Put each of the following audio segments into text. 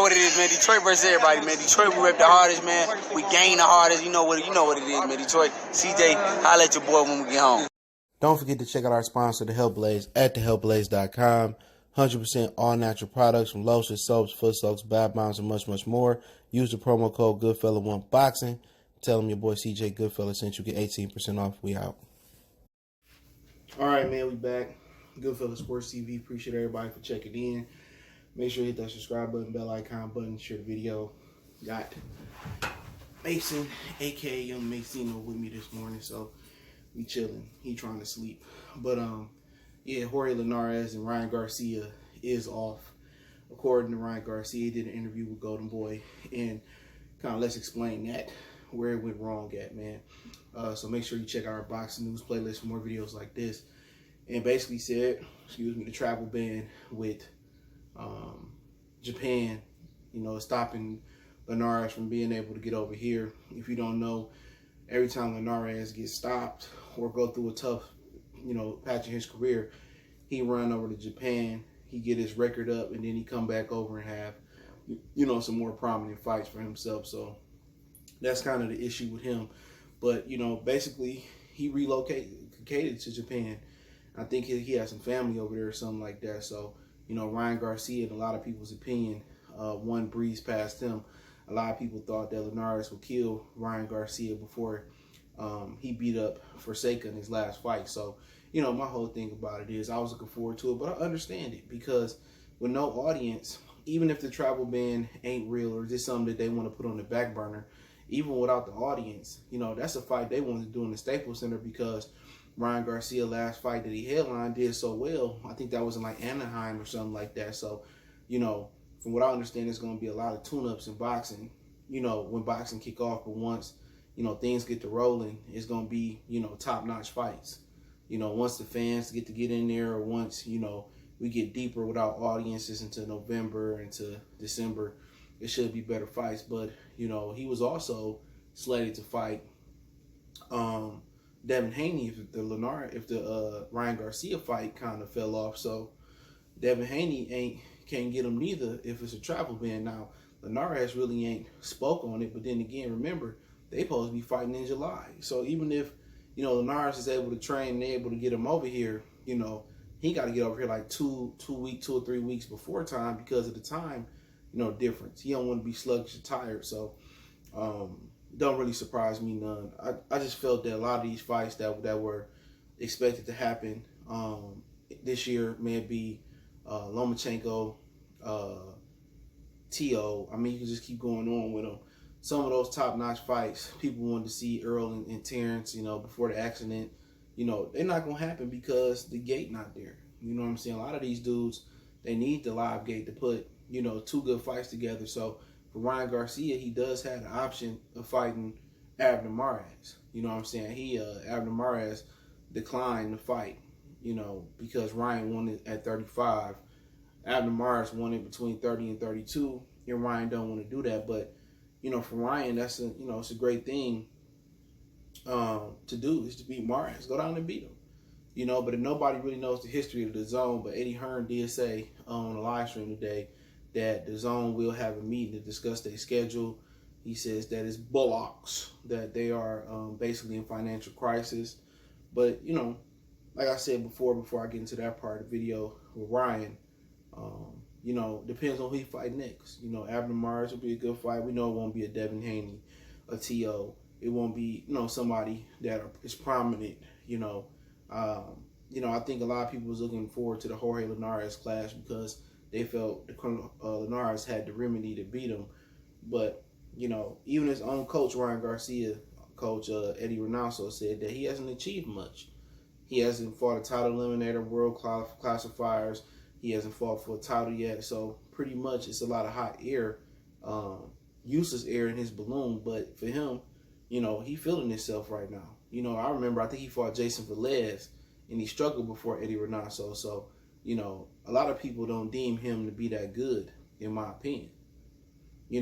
what it is, man. Detroit versus everybody, man. Detroit, we rep the hardest, man. We gain the hardest. You know what it is, man. Detroit, CJ, holla at your boy when we get home. Don't forget to check out our sponsor, The Health Blaze, at thehealthblaze.com. 100% all natural products from lotions, soaps, foot soaks, bath bombs, and much, much more. Use the promo code Goodfella1Boxing. Tell them your boy CJ Goodfella sent you. Get 18% off. We out. All right, man, we back. Goodfella Sports TV. Appreciate everybody for checking in. Make sure you hit that subscribe button, bell icon button, share the video. Got Mason, a.k.a. Young Macino, with me this morning, so we chilling. He trying to sleep. But, yeah, Jorge Linares and Ryan Garcia is off. According to Ryan Garcia, he did an interview with Golden Boy, and kind of let's explain that, where it went wrong at, man. So make sure you check out our boxing news playlist for more videos like this. And basically said, the travel ban with Japan, stopping Linares from being able to get over here. If you don't know, every time Linares gets stopped or go through a tough, patch in his career, he run over to Japan, he get his record up, and then he come back over and have, some more prominent fights for himself. So that's kind of the issue with him. But, basically he relocated to Japan. I think he has some family over there or something like that. So, Ryan Garcia, in a lot of people's opinion, one breeze past him. A lot of people thought that Linares would kill Ryan Garcia before he beat up Forsaken in his last fight. So, my whole thing about it is I was looking forward to it, but I understand it because with no audience, even if the travel ban ain't real or just something that they want to put on the back burner, even without the audience, that's a fight they wanted to do in the Staples Center because Ryan Garcia last fight that he headlined did so well. I think that was in like Anaheim or something like that. So, from what I understand, there's going to be a lot of tune-ups in boxing, when boxing kick off. But once, things get to rolling, it's going to be, top-notch fights. Once the fans get in there, or once, we get deeper without audiences into November, into December, it should be better fights. But, he was also slated to fight Devin Haney if the Ryan Garcia fight kind of fell off. So Devin Haney can't get him neither if it's a travel ban. Now, Linares really ain't spoke on it, but then again, remember, they supposed to be fighting in July. So even if, Linares is able to train and they're able to get him over here, he got to get over here like 2 or 3 weeks before time because of the time, difference. He don't want to be sluggish or tired. So, don't really surprise me none. I just felt that a lot of these fights that were expected to happen this year, may it be Lomachenko, T.O. I mean, you can just keep going on with them. Some of those top-notch fights, people wanted to see Earl and Terrence, before the accident. They're not going to happen because the gate not there. You know what I'm saying? A lot of these dudes, they need the live gate to put, 2 good fights together. So, for Ryan Garcia, he does have the option of fighting Abner Mares. You know what I'm saying? Abner Mares declined the fight, because Ryan won it at 35. Abner Mares won it between 30 and 32, and Ryan don't want to do that. But, for Ryan, that's it's a great thing to do, is to beat Mares. Go down and beat him. But nobody really knows the history of the DAZN, but Eddie Hearn did say on the live stream today that the DAZN will have a meeting to discuss their schedule. He says that it's bullocks, that they are basically in financial crisis. But, like I said before I get into that part of the video with Ryan, depends on who he fight next. Abner Mares will be a good fight. We know it won't be a Devin Haney, a T.O. It won't be, somebody that is prominent, I think a lot of people was looking forward to the Jorge Linares clash because they felt Linares had the remedy to beat him. But, even his own coach, Ryan Garcia, coach Eddie Reynoso, said that he hasn't achieved much. He hasn't fought a title eliminator, world classifiers. He hasn't fought for a title yet. So pretty much it's a lot of hot air, useless air in his balloon. But for him, he feeling himself right now. I remember, I think he fought Jason Velez and he struggled before Eddie Reynoso. So, a lot of people don't deem him to be that good, in my opinion.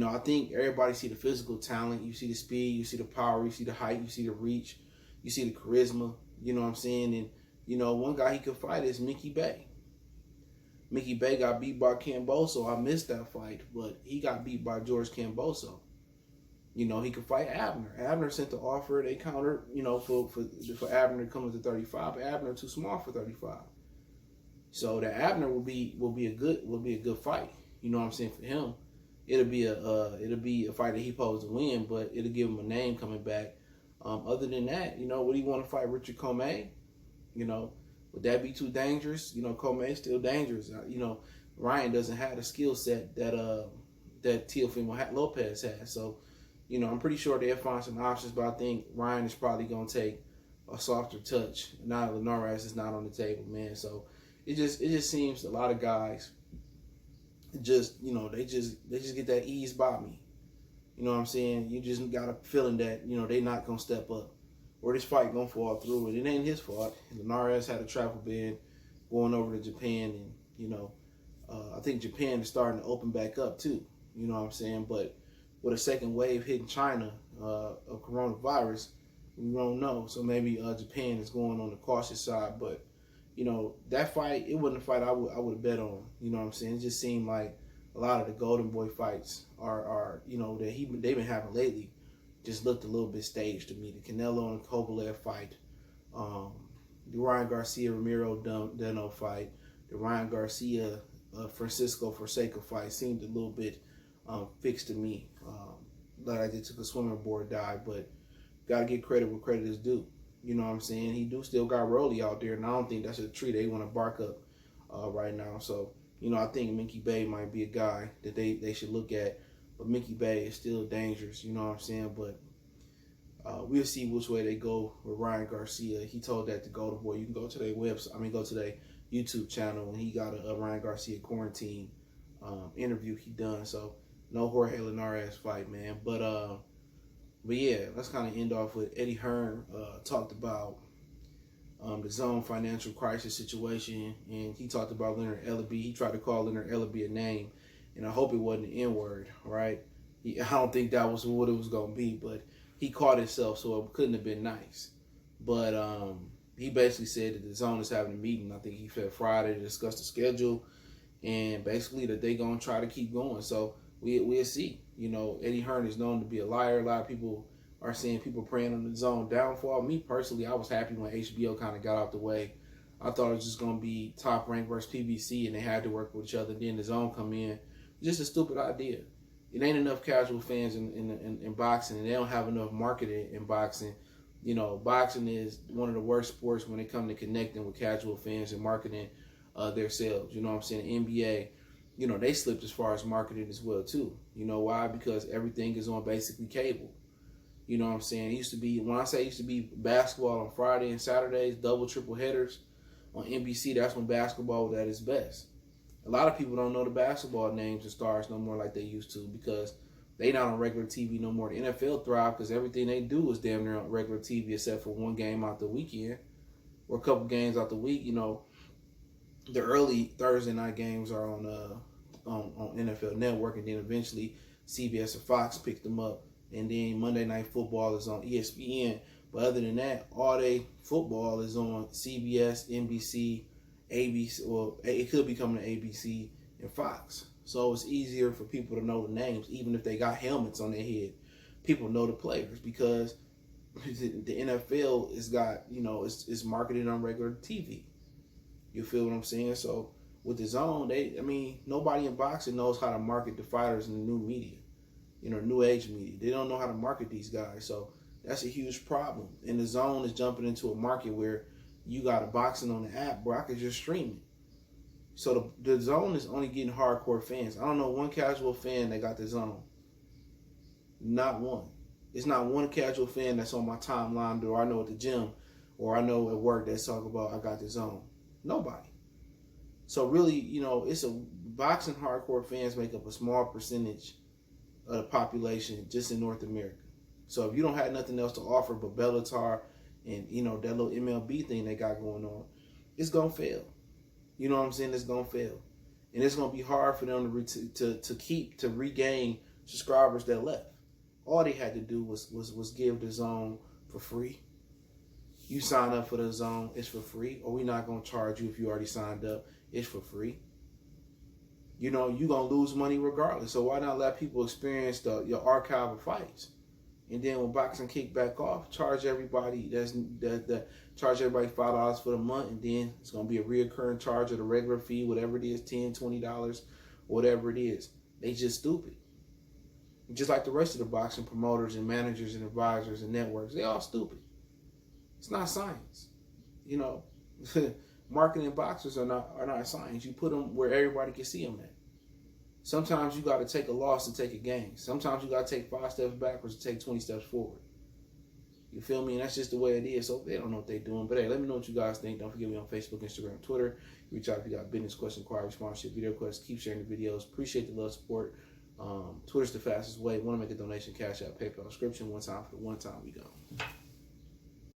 I think everybody see the physical talent. You see the speed, you see the power, you see the height, you see the reach, you see the charisma. You know what I'm saying? And, one guy he could fight is Mickey Bay. Mickey Bay got beat by Camboso. I missed that fight, but he got beat by George Camboso. You know, he could fight Abner. Abner sent the offer. They countered, you know, for Abner to come to 35. Abner too small for 35. So that Abner will be a good fight. You know what I'm saying, for him. It'll be a fight that he posed to win, but it'll give him a name coming back. Other than that, you know, would he want to fight Richard Comey? You know, would that be too dangerous? You know, Comey's still dangerous. You know, Ryan doesn't have the skill set that Teofimo Lopez has. So, you know, I'm pretty sure they'll find some options, but I think Ryan is probably going to take a softer touch. Now Linares is not on the table, man. So it just seems a lot of guys just, you know, they just get that ease by me. You know what I'm saying? You just got a feeling that, you know, they not going to step up or this fight going to fall through. And it ain't his fault. Linares had a travel ban going over to Japan, and, you know, I think Japan is starting to open back up too. You know what I'm saying? But with a second wave hitting China of coronavirus, we don't know. So maybe Japan is going on the cautious side. But, you know, that fight, it wasn't a fight I would have bet on. You know what I'm saying? It just seemed like a lot of the Golden Boy fights are you know, that they've been having lately just looked a little bit staged to me. The Canelo and Kovalev fight, the Ryan Garcia Ramiro Deno fight, the Ryan Garcia Francisco Forsaca fight seemed a little bit fixed to me. Like they took a swimming board dive, but gotta get credit where credit is due. You know what I'm saying? He still got Rolly out there, and I don't think that's a tree they want to bark up right now. So, you know, I think Mickey Bay might be a guy that they should look at, but Mickey Bay is still dangerous. You know what I'm saying? But we'll see which way they go with Ryan Garcia. He told that to Golden Boy. You can go to their website. Go to their YouTube channel, and he got a Ryan Garcia quarantine interview he done. So no Jorge Linares fight, man. But yeah, let's kind of end off with Eddie Hearn talked about the DAZN financial crisis situation, and he talked about Leonard Ellaby. He tried to call Leonard Ellaby a name, and I hope it wasn't an N-word, right? I don't think that was what it was going to be, but he caught himself, so it couldn't have been nice. But he basically said that the DAZN is having a meeting. I think he said Friday to discuss the schedule, and basically that they're going to try to keep going. So we'll see. You know, Eddie Hearn is known to be a liar. A lot of people are saying people praying on the DAZN downfall. Me personally, I was happy when HBO kind of got out the way. I thought it was just going to be Top Rank versus PBC, and they had to work with each other. Then the DAZN come in. Just a stupid idea. It ain't enough casual fans in boxing, and they don't have enough marketing in boxing. You know, boxing is one of the worst sports when it comes to connecting with casual fans and marketing themselves. You know what I'm saying? The NBA, you know, they slipped as far as marketing as well too. You know why? Because everything is on basically cable. You know what I'm saying? It used to be, when I say it used to be basketball on Friday and Saturdays, double, triple headers on NBC, that's when basketball was at its best. A lot of people don't know the basketball names and stars no more like they used to because they not on regular TV no more. The NFL thrive because everything they do is damn near on regular TV except for one game out the weekend or a couple games out the week. You know, the early Thursday night games are on NFL Network, and then eventually CBS or Fox picked them up, and then Monday Night Football is on ESPN. But other than that, all day football is on CBS, NBC, ABC. Well, it could be coming to ABC and Fox. So it's easier for people to know the names, even if they got helmets on their head. People know the players because the NFL has got, you know, it's marketed on regular TV. You feel what I'm saying? So with the DAZN, nobody in boxing knows how to market the fighters in the new media, you know, new age media. They don't know how to market these guys. So that's a huge problem. And the DAZN is jumping into a market where you got a boxing on the app where I could just stream it. So the DAZN is only getting hardcore fans. I don't know one casual fan that got the DAZN. Not one. It's not one casual fan that's on my timeline or I know at the gym or I know at work that's talking about I got the DAZN. Nobody. So really, you know, it's boxing hardcore fans make up a small percentage of the population just in North America. So if you don't have nothing else to offer but Bellator and, you know, that little MLB thing they got going on, it's going to fail. You know what I'm saying? It's going to fail. And it's going to be hard for them to regain subscribers that left. All they had to do was give the DAZN for free. You sign up for the DAZN, it's for free. Or we're not going to charge you if you already signed up. It's for free. you know, you're going to lose money regardless. So why not let people experience your archive of fights? And then when boxing kick back off, charge everybody charge everybody $5 for the month, and then it's gonna be a reoccurring charge of the regular fee, whatever it is, $10, $20, whatever it is. They just stupid. Just like the rest of the boxing promoters and managers and advisors and networks, they all stupid. It's not science. You know, marketing boxers are not science. You put them where everybody can see them at. Sometimes you got to take a loss to take a gain. Sometimes you got to take 5 steps backwards to take 20 steps forward. You feel me? And that's just the way it is. So they don't know what they're doing. But hey, let me know what you guys think. Don't forget me on Facebook, Instagram, Twitter. Reach out if you got business questions, inquiry, sponsorship, video questions. Keep sharing the videos. Appreciate the love, support. Twitter's the fastest way. Want to make a donation, Cash App, PayPal, description. One time for the one time we go.